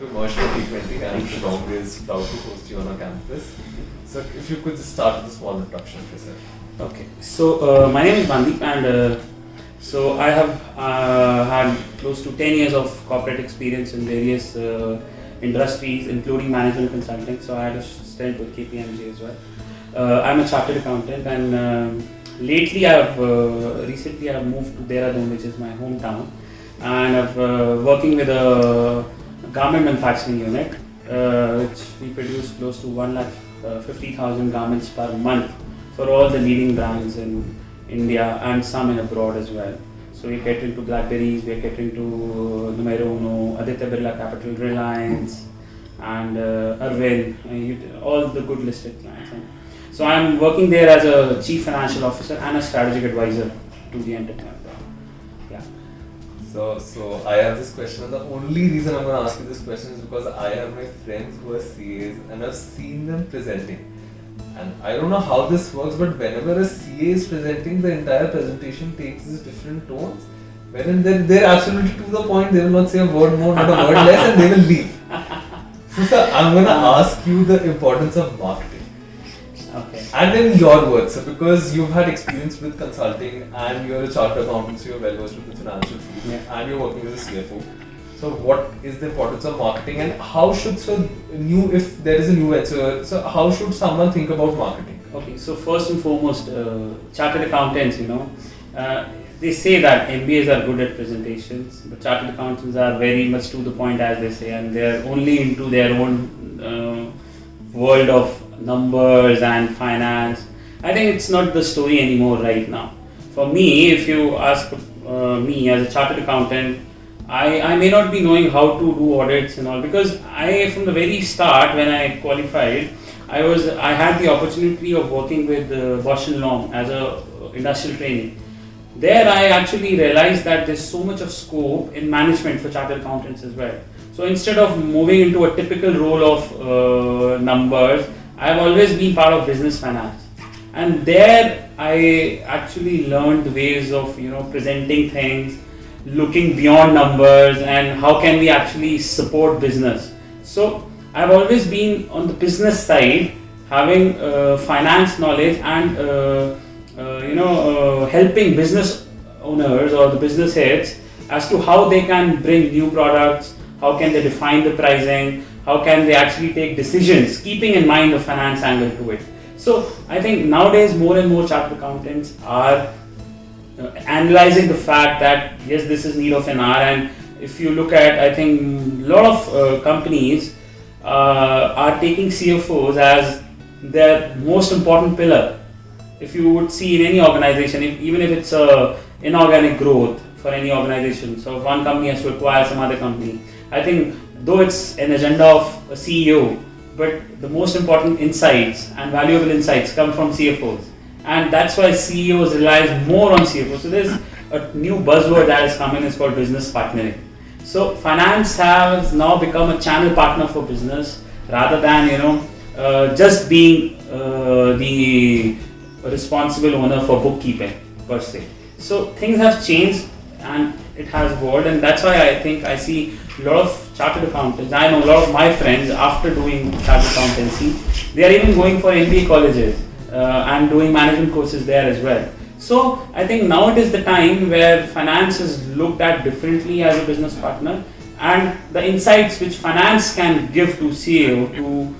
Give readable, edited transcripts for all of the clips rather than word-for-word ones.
to Merge 2020 and Shillong is proud to host you on our campus. So if you could just start with a small introduction of yourself. Okay, so my name is Vandeep and so I have had close to 10 years of corporate experience in various industries including management consulting. So I had a stint with KPMG as well. I'm a chartered accountant and recently I have moved to Dehradun, which is my hometown, and I've working with a garment manufacturing unit which we produce close to 150,000 garments per month for all the leading brands in India and some in abroad as well. So we get into Blackberries, we get into Numero Uno, Aditya Birla Capital, Reliance, and Arvind, all the good listed clients. And so I'm working there as a chief financial officer and a strategic advisor to the enterprise. Yeah. So I have this question, and the only reason I'm going to ask you this question is because I have my friends who are CAs and I've seen them presenting. And I don't know how this works, but whenever a CA is presenting, the entire presentation takes these different tones. Wherein they're absolutely to the point, they will not say a word more, not a word less, and they will leave. So sir, I'm going to ask you the importance of marketing. Okay. And in your words, so because you've had experience with consulting and you're a chartered accountant, so you're well versed with the financial field, and you're working as a CFO. So what is the importance of marketing, and how should if there is a new venture, so how should someone think about marketing? Okay, so first and foremost, chartered accountants, they say that MBAs are good at presentations, but chartered accountants are very much to the point, as they say, and they're only into their own world of numbers and finance. I think it's not the story anymore right now. For me, if you ask me as a chartered accountant, I may not be knowing how to do audits and all, because from the very start when I qualified, I had the opportunity of working with Bosch & Lomb as a industrial trainee. There I actually realized that there's so much of scope in management for chartered accountants as well. So instead of moving into a typical role of numbers, I've always been part of business finance. And there I actually learned the ways of presenting things, looking beyond numbers, and how can we actually support business. So I've always been on the business side, having finance knowledge and helping business owners or the business heads as to how they can bring new products, how can they define the pricing, how can they actually take decisions, keeping in mind the finance angle to it. So I think nowadays more and more chartered accountants are analyzing the fact that yes, this is need of an hour, and if you look at, I think a lot of companies are taking CFOs as their most important pillar. If you would see in any organization, even if it's inorganic growth for any organization, so if one company has to acquire some other company, I think though it's an agenda of a CEO, but the most important insights and valuable insights come from CFOs. And that's why CEOs rely more on CFOs. So there's a new buzzword that has come in, it's called business partnering. So finance has now become a channel partner for business rather than just being the responsible owner for bookkeeping per se. So things have changed and it has evolved, and that's why I think I see a lot of chartered accountants. I know a lot of my friends, after doing chartered accountancy, they are even going for MBA colleges and doing management courses there as well. So I think now it is the time where finance is looked at differently as a business partner, and the insights which finance can give to CEO to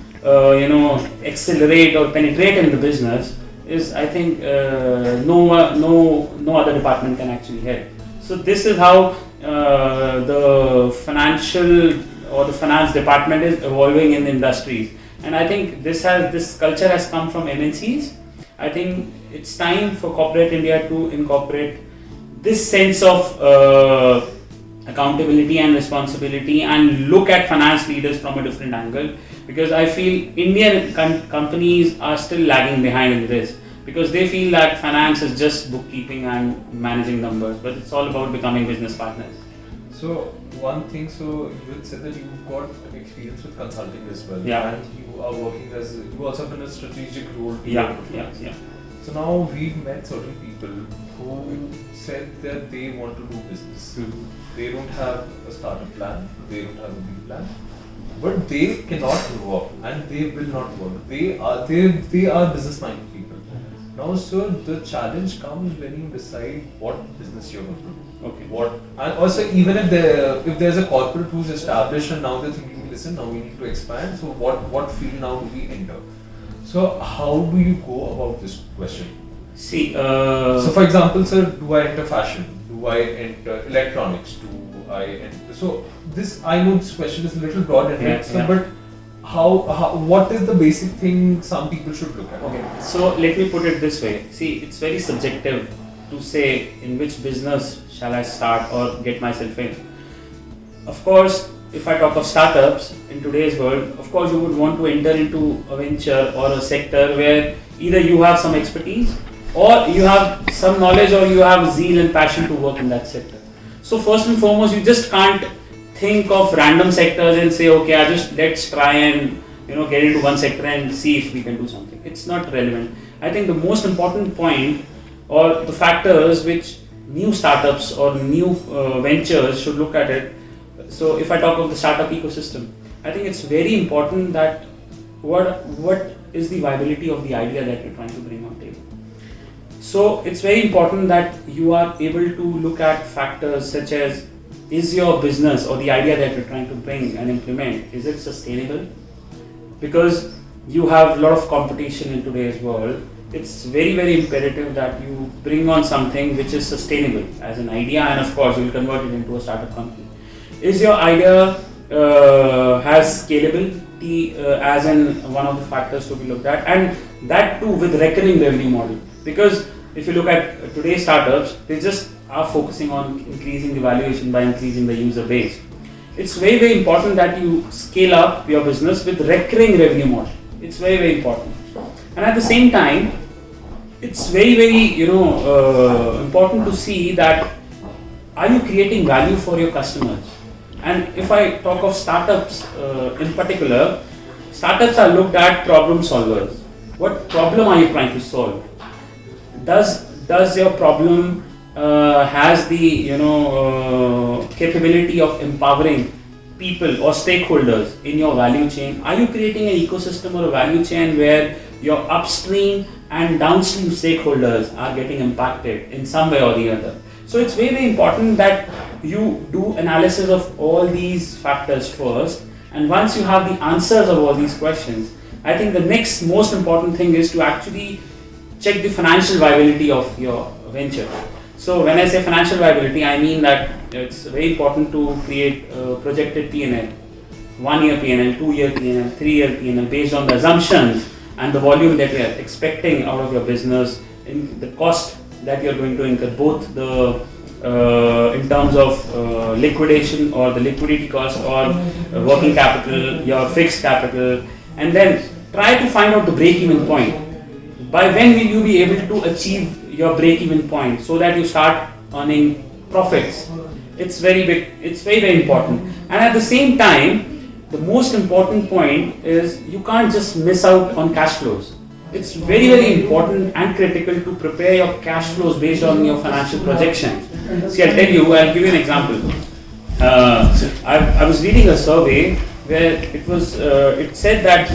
accelerate or penetrate in the business is, I think, no other department can actually help. So this is how the financial or the finance department is evolving in industries. And I think this culture has come from MNCs. I think it's time for corporate India to incorporate this sense of accountability and responsibility and look at finance leaders from a different angle, because I feel Indian companies are still lagging behind in this, because they feel that finance is just bookkeeping and managing numbers, but it's all about becoming business partners. So one thing, so you had said that you've got experience with consulting as well, and you are working you also have been a strategic role. Yeah. So now we've met certain people who said that they want to do business. Mm-hmm. They don't have a startup plan, they don't have a B plan, but they cannot grow up and they will not work. They are business-minded people. Now, sir, the challenge comes when you decide what business you're going to do. Okay. And also, even if there's a corporate who's established and now they're thinking, listen, now we need to expand. So what field now do we enter? So how do you go about this question? See, so for example, sir, do I enter fashion? Do I enter electronics? Do I enter? So this, I know this question is a little broad and sir, but what is the basic thing some people should look at? Okay, so let me put it this way. See, it's very subjective to say in which business shall I start or get myself in. Of course, if I talk of startups in today's world, of course you would want to enter into a venture or a sector where either you have some expertise or you have some knowledge or you have zeal and passion to work in that sector. So first and foremost, you just can't think of random sectors and say, okay, let's try and get into one sector and see if we can do something. It's not relevant. I think the most important point or the factors which new startups or new ventures should look at it. So if I talk of the startup ecosystem, I think it's very important that what is the viability of the idea that you're trying to bring on table. So it's very important that you are able to look at factors such as, is your business or the idea that you're trying to bring and implement, is it sustainable? Because you have a lot of competition in today's world. It's very, very imperative that you bring on something which is sustainable as an idea, and of course you'll convert it into a startup company. Is your idea has scalability as in one of the factors to be looked at, and that too with recurring revenue model? Because if you look at today's startups, they just are focusing on increasing the valuation by increasing the user base. It's very, very important that you scale up your business with recurring revenue model. It's very, very important. And at the same time, it's very, very important to see that are you creating value for your customers? And if I talk of startups in particular, startups are looked at problem solvers. What problem are you trying to solve? Does your problem has the capability of empowering people or stakeholders in your value chain? Are you creating an ecosystem or a value chain where your upstream and downstream stakeholders are getting impacted in some way or the other? So it's very, very important that you do analysis of all these factors first, and once you have the answers of all these questions, I think the next most important thing is to actually check the financial viability of your venture. So when I say financial viability, I mean that it's very important to create a projected P&L, 1 year P&L, 2 year P&L, 3 year P&L based on the assumptions and the volume that we are expecting out of your business, in the cost that you're going to incur, both the in terms of liquidation or the liquidity cost or working capital, your fixed capital, and then try to find out the break-even point. By when will you be able to achieve your break-even point so that you start earning profits? It's very big, it's very, very important. And at the same time, the most important point is you can't just miss out on cash flows. It's very, very important and critical to prepare your cash flows based on your financial projections. See, I'll give you an example. I was reading a survey where it said that,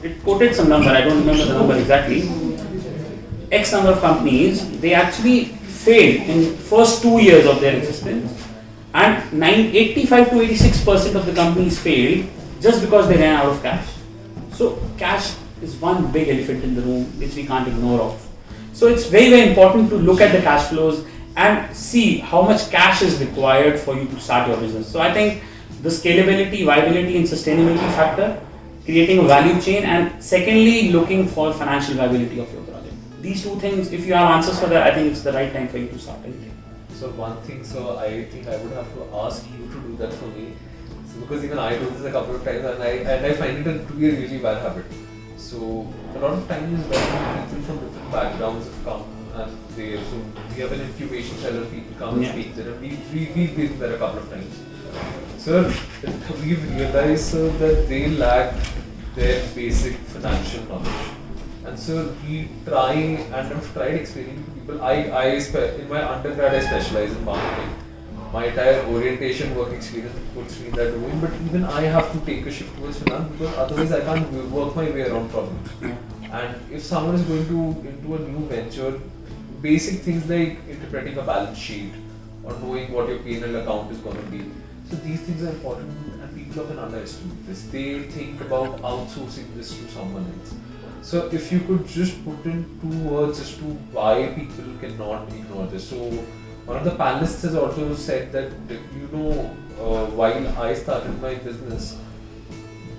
it quoted some number, I don't remember the number exactly. X number of companies, they actually failed in first 2 years of their existence, and 85 to 86% of the companies failed just because they ran out of cash. So cash is one big elephant in the room which we can't ignore of. So it's very, very important to look at the cash flows and see how much cash is required for you to start your business. So I think the scalability, viability and sustainability factor, creating a value chain, and secondly looking for financial viability of your project. These two things, if you have answers for that, I think it's the right time for you to start anything. So one thing, so I think I would have to ask you to do that for me. So because even I do this a couple of times and I find it to be a really bad habit. So a lot of times when people from different backgrounds have come and we have an incubation cell of people come and speak there, and we've been there a couple of times. Sir, we've realized that they lack their basic financial knowledge. And so we try, and I've tried explaining to people, in my undergrad I specialize in marketing. my entire orientation work experience puts me in that domain, but even I have to take a shift towards finance because otherwise I can't work my way around problems. And if someone is going to into a new venture, basic things like interpreting a balance sheet or knowing what your P&L account is going to be, so these things are important and people often underestimate this. They think about outsourcing this to someone else. So if you could just put in 2 words as to why people cannot ignore this. So one of the panelists has also said that, while I started my business,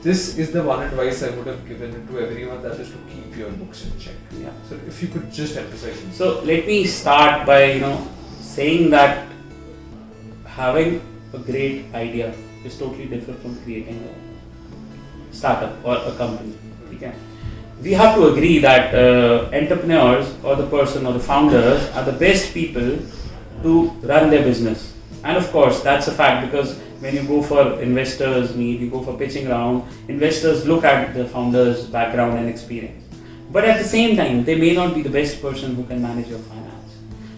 this is the one advice I would have given to everyone, that is to keep your books in check. Yeah. So if you could just emphasize this. So let me start by saying that having a great idea is totally different from creating a startup or a company. Okay. We have to agree that entrepreneurs or the person or the founders are the best people to run their business. And of course, that's a fact, because when you go for investors meet, you go for pitching round, investors look at the founder's background and experience. But at the same time, they may not be the best person who can manage your finance.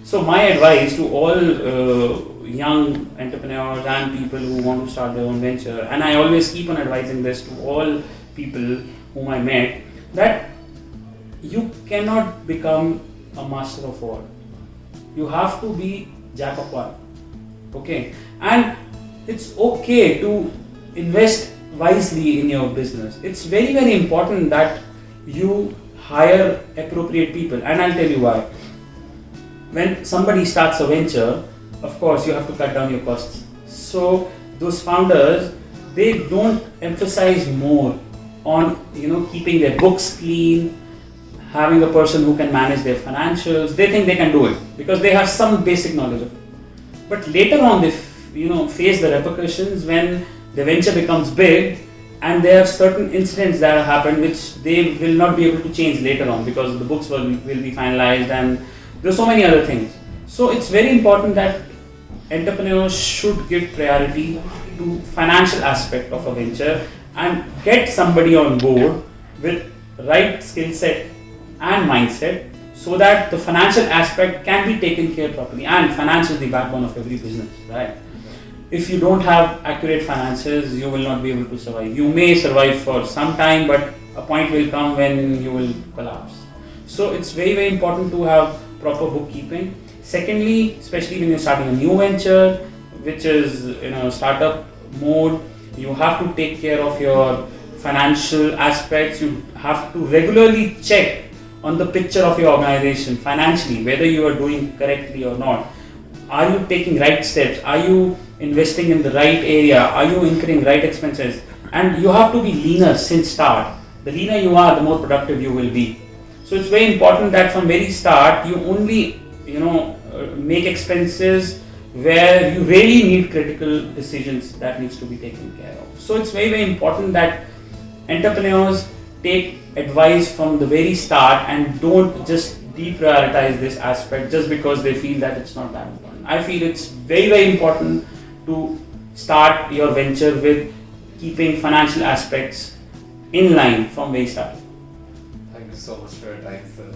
So my advice to all young entrepreneurs and people who want to start their own venture, and I always keep on advising this to all people whom I met, that you cannot become a master of all. You have to be jack of one. Okay, and it's okay to invest wisely in your business. It's very, very important that you hire appropriate people, and I'll tell you why. When somebody starts a venture, of course you have to cut down your costs. So those founders, they don't emphasize more on keeping their books clean, having a person who can manage their financials. They think they can do it because they have some basic knowledge of it. But later on they face the repercussions when the venture becomes big, and there are certain incidents that have happened which they will not be able to change later on because the books will be finalized, and there are so many other things. So it's very important that entrepreneurs should give priority to financial aspect of a venture and get somebody on board with right skill set and mindset, so that the financial aspect can be taken care properly. And finance is the backbone of every business, right? If you don't have accurate finances, you will not be able to survive. You may survive for some time, but a point will come when you will collapse. So it's very, very important to have proper bookkeeping. Secondly, especially when you're starting a new venture, which is startup mode, you have to take care of your financial aspects. You have to regularly check on the picture of your organization financially, whether you are doing correctly or not. Are you taking right steps? Are you investing in the right area? Are you incurring right expenses? And you have to be leaner since start. The leaner you are, the more productive you will be. So it's very important that from very start you only make expenses where you really need critical decisions that needs to be taken care of. So it's very, very important that entrepreneurs take advice from the very start and don't just deprioritize this aspect just because they feel that it's not that important. I feel it's very, very important to start your venture with keeping financial aspects in line from very start. Thank you so much for your time, sir.